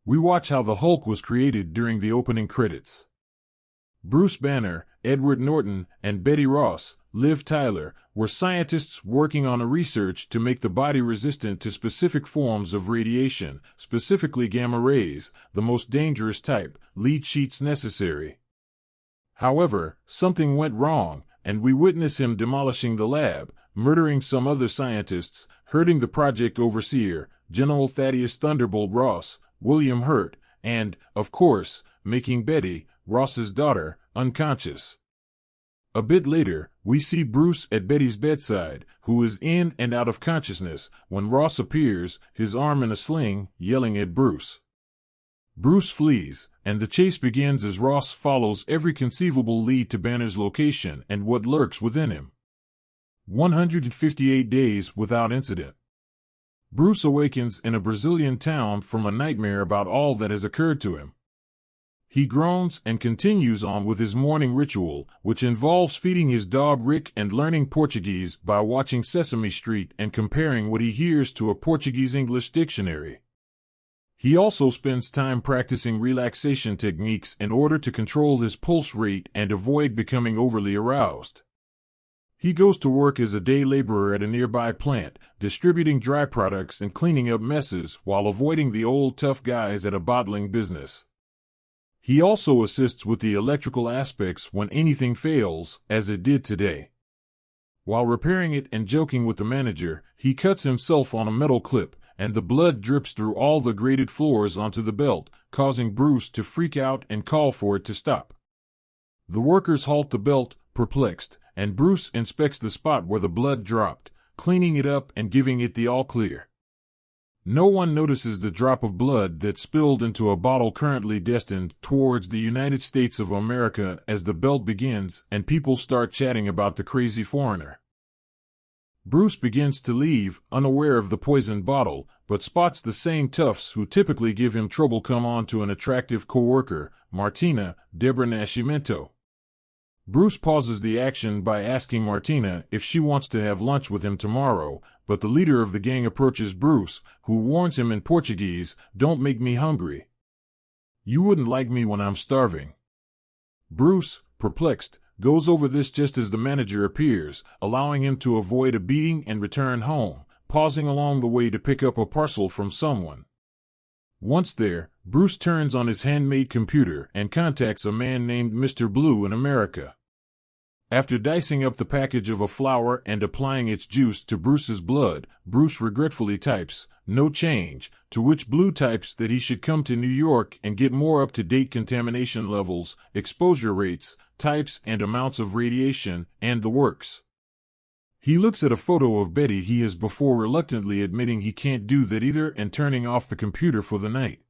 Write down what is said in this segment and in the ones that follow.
We watch how the Hulk was created during the opening credits. Bruce Banner, Edward Norton, and Betty Ross, Liv Tyler, were scientists working on a research to make the body resistant to specific forms of radiation, specifically gamma rays, the most dangerous type, lead sheets necessary. However, something went wrong, and we witness him demolishing the lab, murdering some other scientists, hurting the project overseer, General Thaddeus Thunderbolt Ross, William Hurt, and, of course, making Betty, Ross's daughter, unconscious. A bit later, we see Bruce at Betty's bedside, who is in and out of consciousness, when Ross appears, his arm in a sling, yelling at Bruce. Bruce flees, and the chase begins as Ross follows every conceivable lead to Banner's location and what lurks within him. 158 days without incident. Bruce awakens in a Brazilian town from a nightmare about all that has occurred to him. He groans and continues on with his morning ritual, which involves feeding his dog Rick and learning Portuguese by watching Sesame Street and comparing what he hears to a Portuguese-English dictionary. He also spends time practicing relaxation techniques in order to control his pulse rate and avoid becoming overly aroused. He goes to work as a day laborer at a nearby plant, distributing dry products and cleaning up messes while avoiding the old tough guys at a bottling business. He also assists with the electrical aspects when anything fails, as it did today. While repairing it and joking with the manager, he cuts himself on a metal clip, and the blood drips through all the grated floors onto the belt, causing Bruce to freak out and call for it to stop. The workers halt the belt, perplexed, and Bruce inspects the spot where the blood dropped, cleaning it up and giving it the all-clear. No one notices the drop of blood that spilled into a bottle currently destined towards the United States of America as the belt begins and people start chatting about the crazy foreigner. Bruce begins to leave, unaware of the poisoned bottle, but spots the same toughs who typically give him trouble come on to an attractive co-worker, Martina, Deborah Nascimento. Bruce pauses the action by asking Martina if she wants to have lunch with him tomorrow, but the leader of the gang approaches Bruce, who warns him in Portuguese, "Don't make me hungry. You wouldn't like me when I'm starving." Bruce, perplexed, goes over this just as the manager appears, allowing him to avoid a beating and return home, pausing along the way to pick up a parcel from someone. Once there, Bruce turns on his handmade computer and contacts a man named Mr. Blue in America. After dicing up the package of a flower and applying its juice to Bruce's blood, Bruce regretfully types, "No change," to which Blue types that he should come to New York and get more up-to-date contamination levels, exposure rates, types and amounts of radiation, and the works. He looks at a photo of Betty he has before reluctantly admitting he can't do that either and turning off the computer for the night.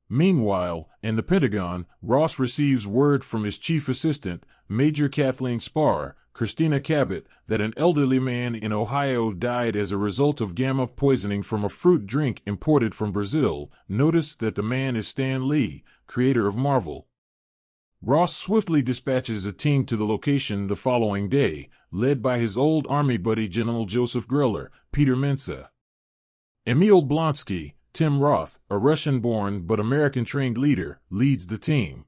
Meanwhile, in the Pentagon, Ross receives word from his chief assistant, Major Kathleen Spar, Christina Cabot, that an elderly man in Ohio died as a result of gamma poisoning from a fruit drink imported from Brazil. Notice that the man is Stan Lee, creator of Marvel. Ross swiftly dispatches a team to the location the following day, led by his old army buddy General Joseph Greller, Peter Mensa. Emil Blonsky, Tim Roth, a Russian-born but American-trained leader, leads the team.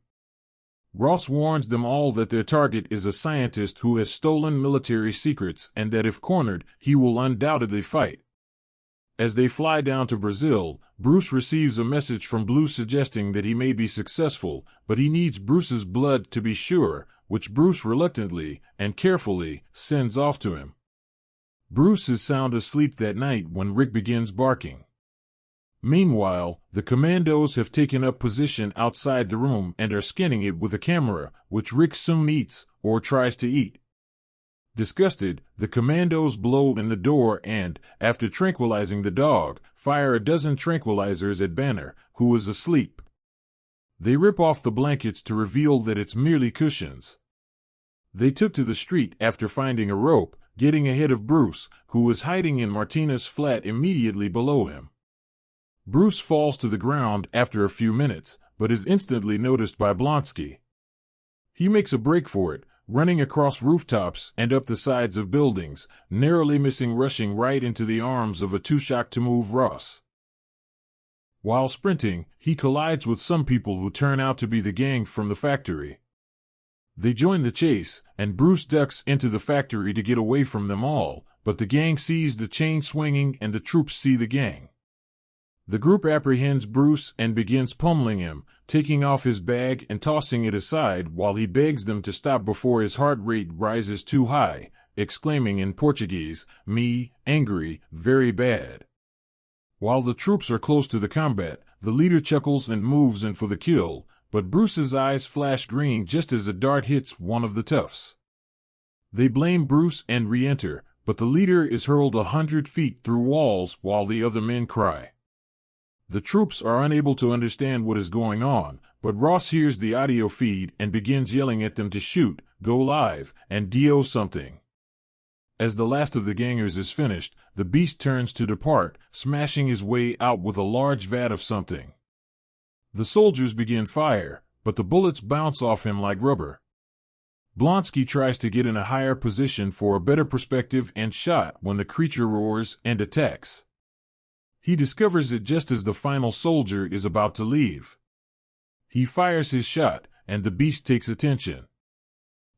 Ross warns them all that their target is a scientist who has stolen military secrets and that if cornered, he will undoubtedly fight. As they fly down to Brazil, Bruce receives a message from Blue suggesting that he may be successful, but he needs Bruce's blood to be sure, which Bruce reluctantly and carefully sends off to him. Bruce is sound asleep that night when Rick begins barking. Meanwhile, the commandos have taken up position outside the room and are scanning it with a camera, which Rick soon eats, or tries to eat. Disgusted, the commandos blow in the door and, after tranquilizing the dog, fire a dozen tranquilizers at Banner, who is asleep. They rip off the blankets to reveal that it's merely cushions. They took to the street after finding a rope, getting ahead of Bruce, who was hiding in Martina's flat immediately below him. Bruce falls to the ground after a few minutes, but is instantly noticed by Blonsky. He makes a break for it, running across rooftops and up the sides of buildings, narrowly missing rushing right into the arms of a too shocked to move Ross. While sprinting, he collides with some people who turn out to be the gang from the factory. They join the chase, and Bruce ducks into the factory to get away from them all, but the gang sees the chain swinging and the troops see the gang. The group apprehends Bruce and begins pummeling him, taking off his bag and tossing it aside while he begs them to stop before his heart rate rises too high, exclaiming in Portuguese, "Me, angry, very bad." While the troops are close to the combat, the leader chuckles and moves in for the kill, but Bruce's eyes flash green just as a dart hits one of the toughs. They blame Bruce and re-enter, but the leader is hurled 100 feet through walls while the other men cry. The troops are unable to understand what is going on, but Ross hears the audio feed and begins yelling at them to shoot, go live, and do something. As the last of the gangers is finished, the beast turns to depart, smashing his way out with a large vat of something. The soldiers begin fire, but the bullets bounce off him like rubber. Blonsky tries to get in a higher position for a better perspective and shot when the creature roars and attacks. He discovers it just as the final soldier is about to leave. He fires his shot, and the beast takes attention.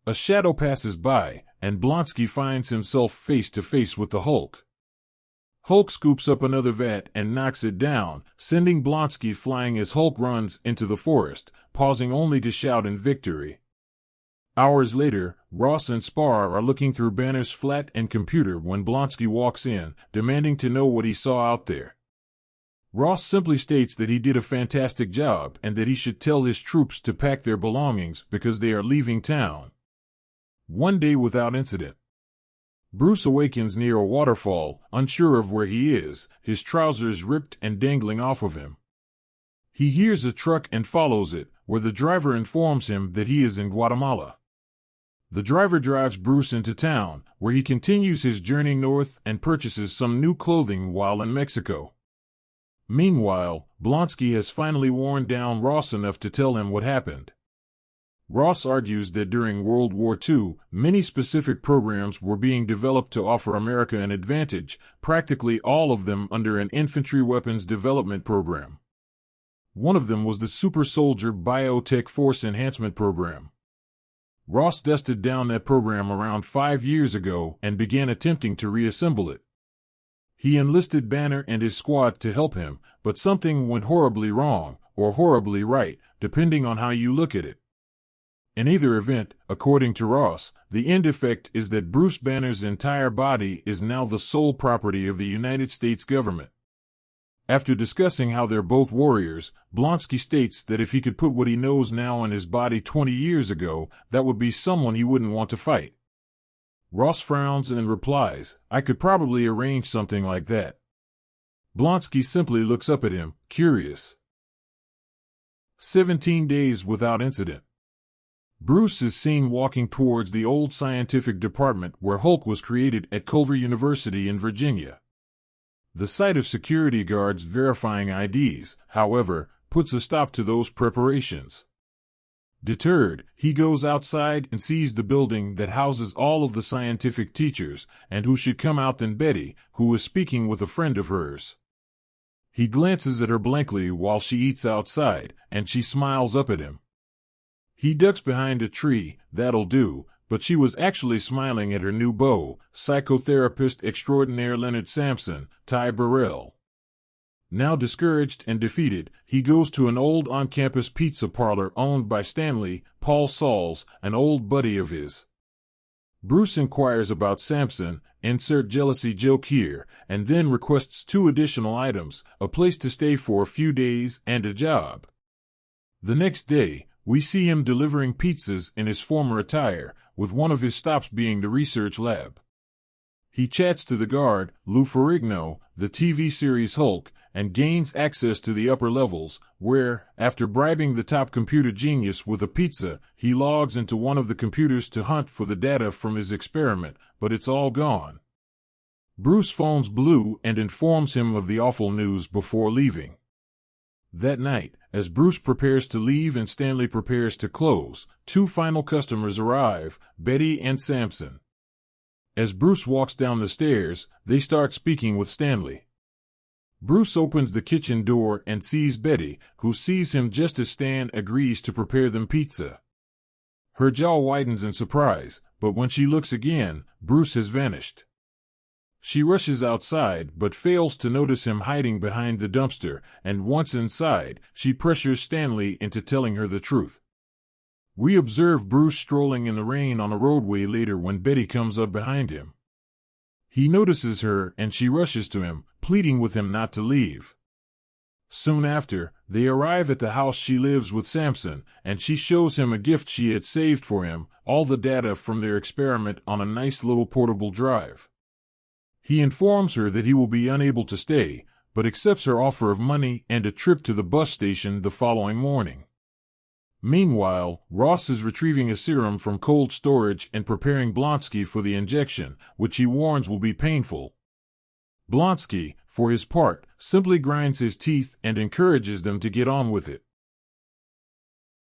A shadow passes by, and Blonsky finds himself face to face with the Hulk. Hulk scoops up another vat and knocks it down, sending Blonsky flying as Hulk runs into the forest, pausing only to shout in victory. Hours later, Ross and Spar are looking through Banner's flat and computer when Blonsky walks in, demanding to know what he saw out there. Ross simply states that he did a fantastic job and that he should tell his troops to pack their belongings because they are leaving town. One day without incident. Bruce awakens near a waterfall, unsure of where he is, his trousers ripped and dangling off of him. He hears a truck and follows it, where the driver informs him that he is in Guatemala. The driver drives Bruce into town, where he continues his journey north and purchases some new clothing while in Mexico. Meanwhile, Blonsky has finally worn down Ross enough to tell him what happened. Ross argues that during World War II, many specific programs were being developed to offer America an advantage, practically all of them under an infantry weapons development program. One of them was the Super Soldier Biotech Force Enhancement Program. Ross dusted down that program around 5 years ago and began attempting to reassemble it. He enlisted Banner and his squad to help him, but something went horribly wrong, or horribly right, depending on how you look at it. In either event, according to Ross, the end effect is that Bruce Banner's entire body is now the sole property of the United States government. After discussing how they're both warriors, Blonsky states that if he could put what he knows now in his body 20 years ago, that would be someone he wouldn't want to fight. Ross frowns and replies, "I could probably arrange something like that." Blonsky simply looks up at him, curious. 17 days without incident. Bruce is seen walking towards the old scientific department where Hulk was created at Culver University in Virginia. The sight of security guards verifying IDs, however, puts a stop to those preparations. Deterred, he goes outside and sees the building that houses all of the scientific teachers, and who should come out than Betty, who is speaking with a friend of hers. He glances at her blankly while she eats outside, and she smiles up at him. He ducks behind a tree, that'll do, but she was actually smiling at her new beau, psychotherapist extraordinaire Leonard Sampson, Ty Burrell. Now discouraged and defeated, he goes to an old on-campus pizza parlor owned by Stanley, Paul Sauls, an old buddy of his. Bruce inquires about Sampson, insert jealousy joke here, and then requests 2 additional items, a place to stay for a few days and a job. The next day, we see him delivering pizzas in his former attire, with one of his stops being the research lab. He chats to the guard, Lou Ferrigno, the TV series Hulk, and gains access to the upper levels, where, after bribing the top computer genius with a pizza, he logs into one of the computers to hunt for the data from his experiment, but it's all gone. Bruce phones Blue and informs him of the awful news before leaving. That night, as Bruce prepares to leave and Stanley prepares to close, 2 final customers arrive, Betty and Sampson. As Bruce walks down the stairs, they start speaking with Stanley. Bruce opens the kitchen door and sees Betty, who sees him just as Stan agrees to prepare them pizza. Her jaw widens in surprise, but when she looks again, Bruce has vanished. She rushes outside but fails to notice him hiding behind the dumpster, and once inside, she pressures Stanley into telling her the truth. We observe Bruce strolling in the rain on a roadway later when Betty comes up behind him. He notices her and she rushes to him, pleading with him not to leave. Soon after, they arrive at the house she lives with Samson, and she shows him a gift she had saved for him, all the data from their experiment on a nice little portable drive. He informs her that he will be unable to stay, but accepts her offer of money and a trip to the bus station the following morning. Meanwhile, Ross is retrieving a serum from cold storage and preparing Blonsky for the injection, which he warns will be painful. Blonsky, for his part, simply grinds his teeth and encourages them to get on with it.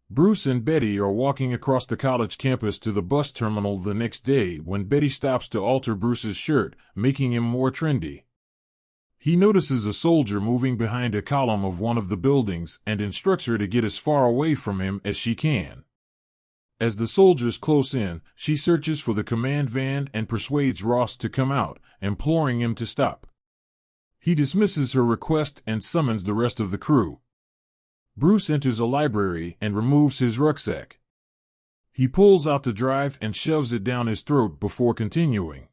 Bruce and Betty are walking across the college campus to the bus terminal the next day when Betty stops to alter Bruce's shirt, making him more trendy. He notices a soldier moving behind a column of one of the buildings and instructs her to get as far away from him as she can. As the soldiers close in, she searches for the command van and persuades Ross to come out, imploring him to stop. He dismisses her request and summons the rest of the crew. Bruce enters a library and removes his rucksack. He pulls out the drive and shoves it down his throat before continuing.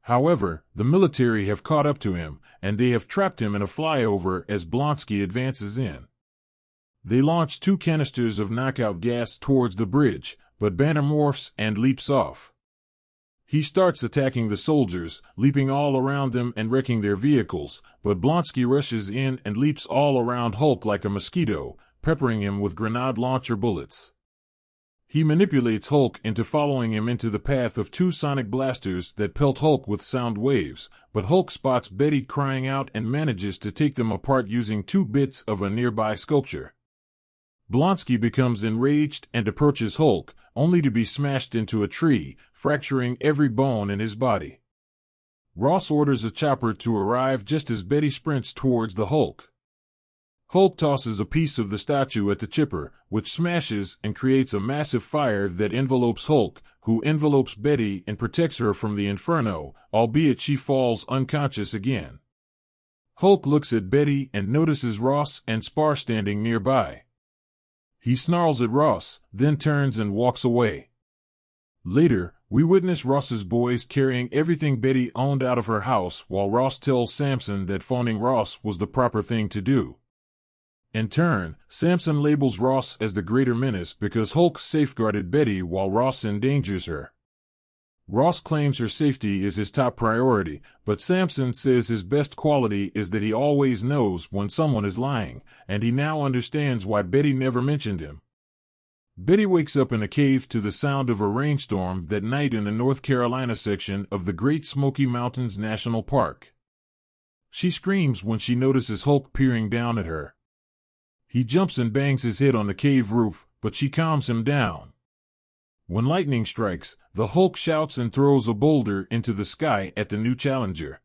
However, the military have caught up to him, and they have trapped him in a flyover as Blonsky advances in. They launch 2 canisters of knockout gas towards the bridge, but Banner morphs and leaps off. He starts attacking the soldiers, leaping all around them and wrecking their vehicles, but Blonsky rushes in and leaps all around Hulk like a mosquito, peppering him with grenade launcher bullets. He manipulates Hulk into following him into the path of 2 sonic blasters that pelt Hulk with sound waves, but Hulk spots Betty crying out and manages to take them apart using 2 bits of a nearby sculpture. Blonsky becomes enraged and approaches Hulk, only to be smashed into a tree, fracturing every bone in his body. Ross orders a chopper to arrive just as Betty sprints towards the Hulk. Hulk tosses a piece of the statue at the chipper, which smashes and creates a massive fire that envelopes Hulk, who envelopes Betty and protects her from the inferno, albeit she falls unconscious again. Hulk looks at Betty and notices Ross and Spar standing nearby. He snarls at Ross, then turns and walks away. Later, we witness Ross's boys carrying everything Betty owned out of her house while Ross tells Samson that phoning Ross was the proper thing to do. In turn, Samson labels Ross as the greater menace because Hulk safeguarded Betty while Ross endangers her. Ross claims her safety is his top priority, but Samson says his best quality is that he always knows when someone is lying, and he now understands why Betty never mentioned him. Betty wakes up in a cave to the sound of a rainstorm that night in the North Carolina section of the Great Smoky Mountains National Park. She screams when she notices Hulk peering down at her. He jumps and bangs his head on the cave roof, but she calms him down. When lightning strikes, the Hulk shouts and throws a boulder into the sky at the new challenger.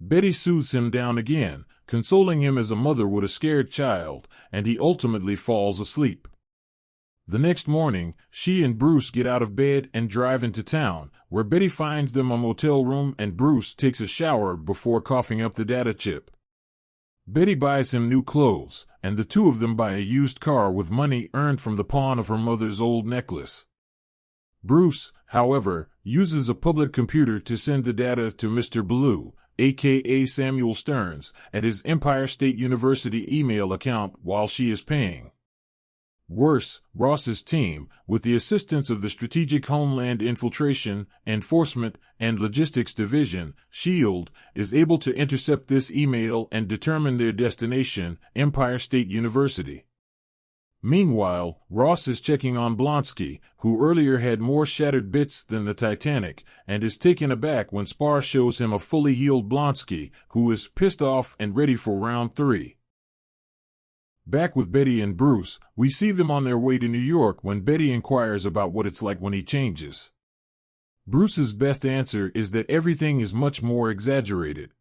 Betty soothes him down again, consoling him as a mother would a scared child, and he ultimately falls asleep. The next morning, she and Bruce get out of bed and drive into town, where Betty finds them a motel room and Bruce takes a shower before coughing up the data chip. Betty buys him new clothes, and the 2 of them buy a used car with money earned from the pawn of her mother's old necklace. Bruce, however, uses a public computer to send the data to Mr. Blue, aka Samuel Stearns, at his Empire State University email account while she is paying. Worse, Ross's team, with the assistance of the Strategic Homeland Infiltration, Enforcement, and Logistics Division, SHIELD, is able to intercept this email and determine their destination, Empire State University. Meanwhile, Ross is checking on Blonsky, who earlier had more shattered bits than the Titanic, and is taken aback when Spar shows him a fully healed Blonsky, who is pissed off and ready for round 3. Back with Betty and Bruce, we see them on their way to New York when Betty inquires about what it's like when he changes. Bruce's best answer is that everything is much more exaggerated.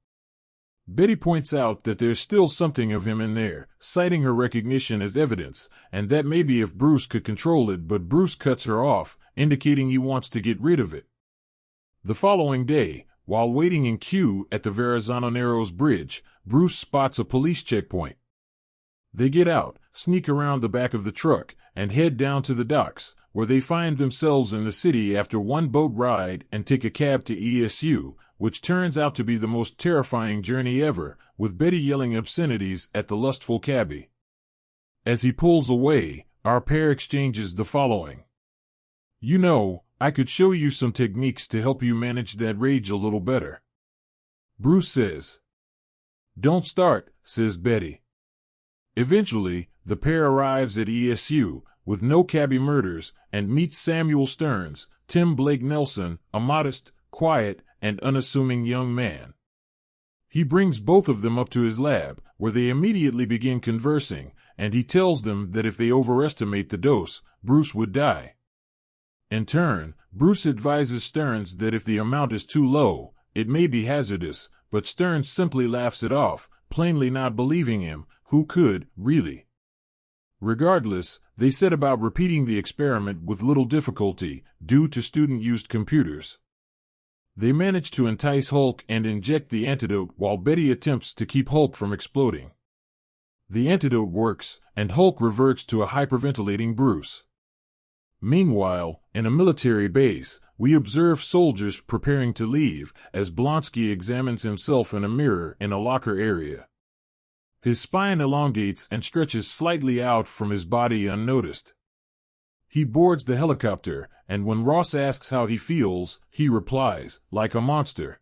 Betty points out that there's still something of him in there, citing her recognition as evidence, and that maybe if Bruce could control it, but Bruce cuts her off, indicating he wants to get rid of it. The following day, while waiting in queue at the Verrazano Narrows Bridge, Bruce spots a police checkpoint. They get out, sneak around the back of the truck, and head down to the docks, where they find themselves in the city after one boat ride and take a cab to ESU, which turns out to be the most terrifying journey ever, with Betty yelling obscenities at the lustful cabbie. As he pulls away, our pair exchanges the following. "You know, I could show you some techniques to help you manage that rage a little better," Bruce says. "Don't start," says Betty. Eventually, the pair arrives at ESU, with no cabbie murders, and meets Samuel Stearns, Tim Blake Nelson, a modest, quiet, and unassuming young man. He brings both of them up to his lab, where they immediately begin conversing, and he tells them that if they overestimate the dose, Bruce would die. In turn, Bruce advises Stearns that if the amount is too low, it may be hazardous, but Stearns simply laughs it off, plainly not believing him, who could, really. Regardless, they set about repeating the experiment with little difficulty, due to student-used computers. They manage to entice Hulk and inject the antidote while Betty attempts to keep Hulk from exploding. The antidote works, and Hulk reverts to a hyperventilating Bruce. Meanwhile, in a military base, we observe soldiers preparing to leave as Blonsky examines himself in a mirror in a locker area. His spine elongates and stretches slightly out from his body unnoticed. He boards the helicopter, and when Ross asks how he feels, he replies, "Like a monster."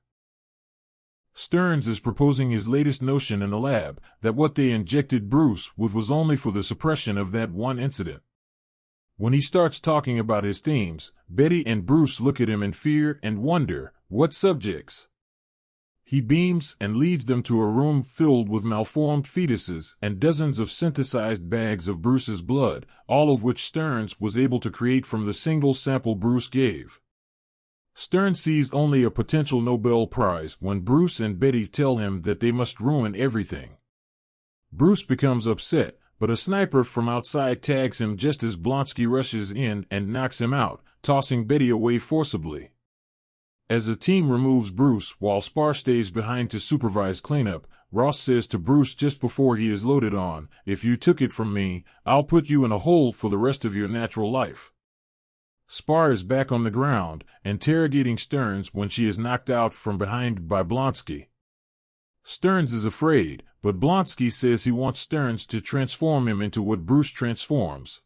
Stearns is proposing his latest notion in the lab, that what they injected Bruce with was only for the suppression of that one incident. When he starts talking about his themes, Betty and Bruce look at him in fear and wonder, what subjects? He beams and leads them to a room filled with malformed fetuses and dozens of synthesized bags of Bruce's blood, all of which Stearns was able to create from the single sample Bruce gave. Stearns sees only a potential Nobel Prize when Bruce and Betty tell him that they must ruin everything. Bruce becomes upset, but a sniper from outside tags him just as Blonsky rushes in and knocks him out, tossing Betty away forcibly. As the team removes Bruce while Spar stays behind to supervise cleanup, Ross says to Bruce just before he is loaded on, "If you took it from me, I'll put you in a hole for the rest of your natural life." Spar is back on the ground, interrogating Stearns when she is knocked out from behind by Blonsky. Stearns is afraid, but Blonsky says he wants Stearns to transform him into what Bruce transforms.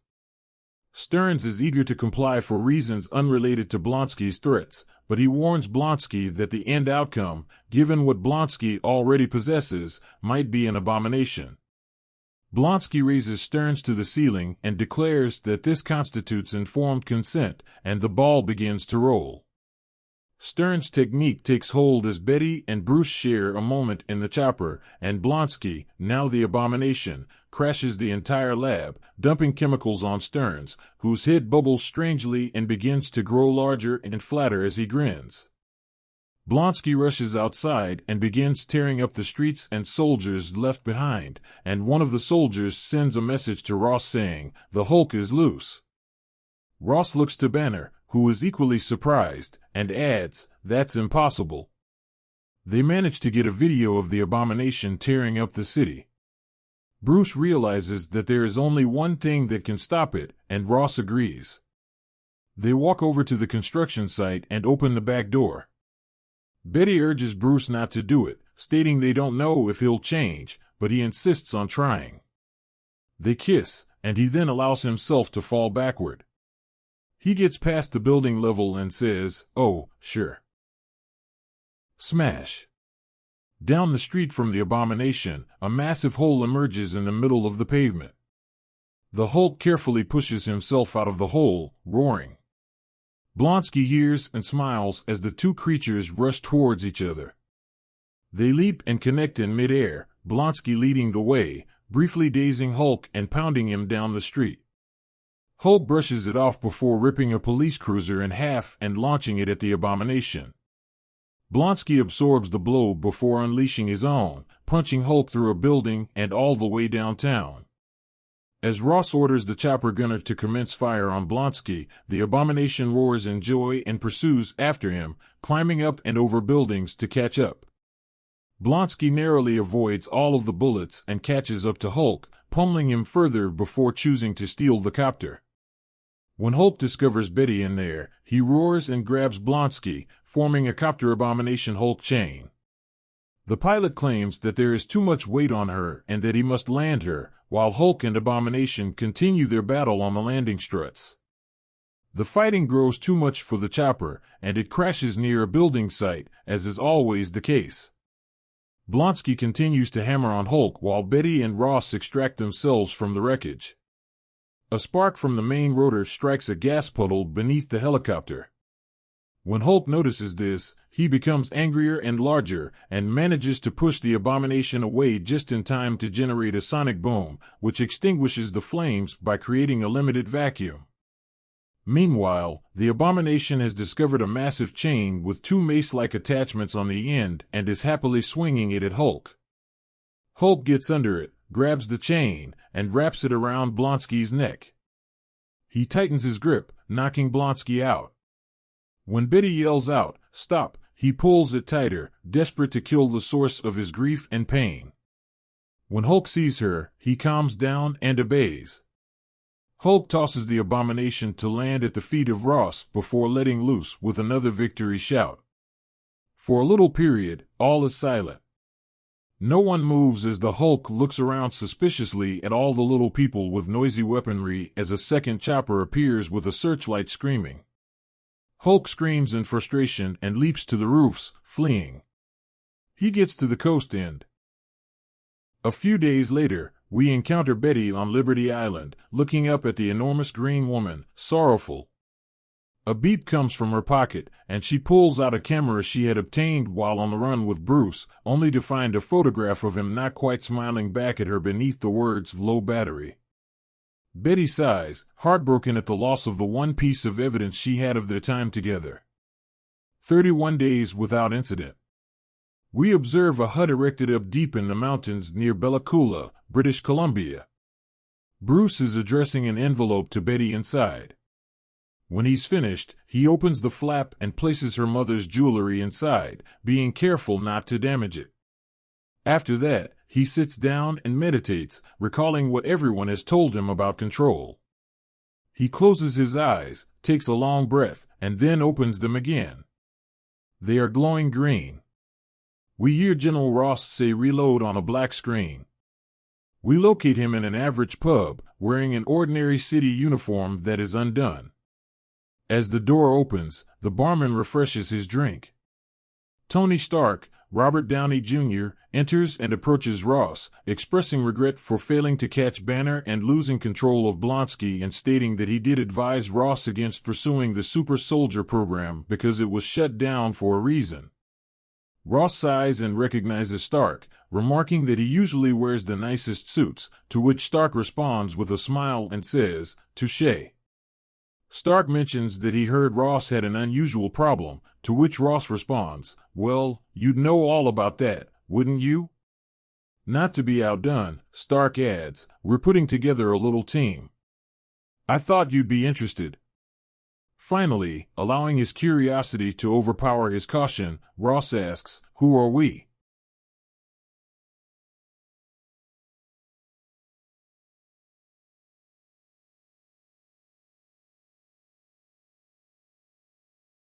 Stearns is eager to comply for reasons unrelated to Blonsky's threats, but he warns Blonsky that the end outcome, given what Blonsky already possesses, might be an abomination. Blonsky raises Stearns to the ceiling and declares that this constitutes informed consent, and the ball begins to roll. Stearns' technique takes hold as Betty and Bruce share a moment in the chopper, and Blonsky, now the abomination, crashes the entire lab, dumping chemicals on Stearns, whose head bubbles strangely and begins to grow larger and flatter as he grins. Blonsky rushes outside and begins tearing up the streets and soldiers left behind, and one of the soldiers sends a message to Ross saying, "The Hulk is loose." Ross looks to Banner, who is equally surprised, and adds, "That's impossible." They manage to get a video of the abomination tearing up the city. Bruce realizes that there is only one thing that can stop it, and Ross agrees. They walk over to the construction site and open the back door. Betty urges Bruce not to do it, stating they don't know if he'll change, but he insists on trying. They kiss, and he then allows himself to fall backward. He gets past the building level and says, "Oh, sure." Smash. Down the street from the abomination, a massive hole emerges in the middle of the pavement. The Hulk carefully pushes himself out of the hole, roaring. Blonsky hears and smiles as the two creatures rush towards each other. They leap and connect in midair, Blonsky leading the way, briefly dazing Hulk and pounding him down the street. Hulk brushes it off before ripping a police cruiser in half and launching it at the abomination. Blonsky absorbs the blow before unleashing his own, punching Hulk through a building and all the way downtown. As Ross orders the chopper gunner to commence fire on Blonsky, the Abomination roars in joy and pursues after him, climbing up and over buildings to catch up. Blonsky narrowly avoids all of the bullets and catches up to Hulk, pummeling him further before choosing to steal the copter. When Hulk discovers Betty in there, he roars and grabs Blonsky, forming a copter Abomination Hulk chain. The pilot claims that there is too much weight on her and that he must land her, while Hulk and Abomination continue their battle on the landing struts. The fighting grows too much for the chopper, and it crashes near a building site, as is always the case. Blonsky continues to hammer on Hulk while Betty and Ross extract themselves from the wreckage. A spark from the main rotor strikes a gas puddle beneath the helicopter. When Hulk notices this, he becomes angrier and larger, and manages to push the Abomination away just in time to generate a sonic boom, which extinguishes the flames by creating a limited vacuum. Meanwhile, the Abomination has discovered a massive chain with two mace-like attachments on the end and is happily swinging it at Hulk. Hulk gets under it, grabs the chain, and wraps it around Blonsky's neck. He tightens his grip, knocking Blonsky out. When Betty yells out, "Stop!" he pulls it tighter, desperate to kill the source of his grief and pain. When Hulk sees her, he calms down and obeys. Hulk tosses the Abomination to land at the feet of Ross before letting loose with another victory shout. For a little period, all is silent. No one moves as the Hulk looks around suspiciously at all the little people with noisy weaponry as a second chopper appears with a searchlight screaming. Hulk screams in frustration and leaps to the roofs, fleeing. He gets to the coast end. A few days later, we encounter Betty on Liberty Island, looking up at the enormous green woman, sorrowful. A beep comes from her pocket, and she pulls out a camera she had obtained while on the run with Bruce, only to find a photograph of him not quite smiling back at her beneath the words "low battery." Betty sighs, heartbroken at the loss of the one piece of evidence she had of their time together. 31 days without incident. We observe a hut erected up deep in the mountains near Bella Coola, British Columbia. Bruce is addressing an envelope to Betty inside. When he's finished, he opens the flap and places her mother's jewelry inside, being careful not to damage it. After that, he sits down and meditates, recalling what everyone has told him about control. He closes his eyes, takes a long breath, and then opens them again. They are glowing green. We hear General Ross say "reload" on a black screen. We locate him in an average pub, wearing an ordinary city uniform that is undone. As the door opens, the barman refreshes his drink. Tony Stark, Robert Downey Jr., enters and approaches Ross, expressing regret for failing to catch Banner and losing control of Blonsky and stating that he did advise Ross against pursuing the Super Soldier program because it was shut down for a reason. Ross sighs and recognizes Stark, remarking that he usually wears the nicest suits, to which Stark responds with a smile and says, "Touché." Stark mentions that he heard Ross had an unusual problem, to which Ross responds, "Well, you'd know all about that, wouldn't you?" Not to be outdone, Stark adds, "We're putting together a little team. I thought you'd be interested." Finally, allowing his curiosity to overpower his caution, Ross asks, "Who are we?"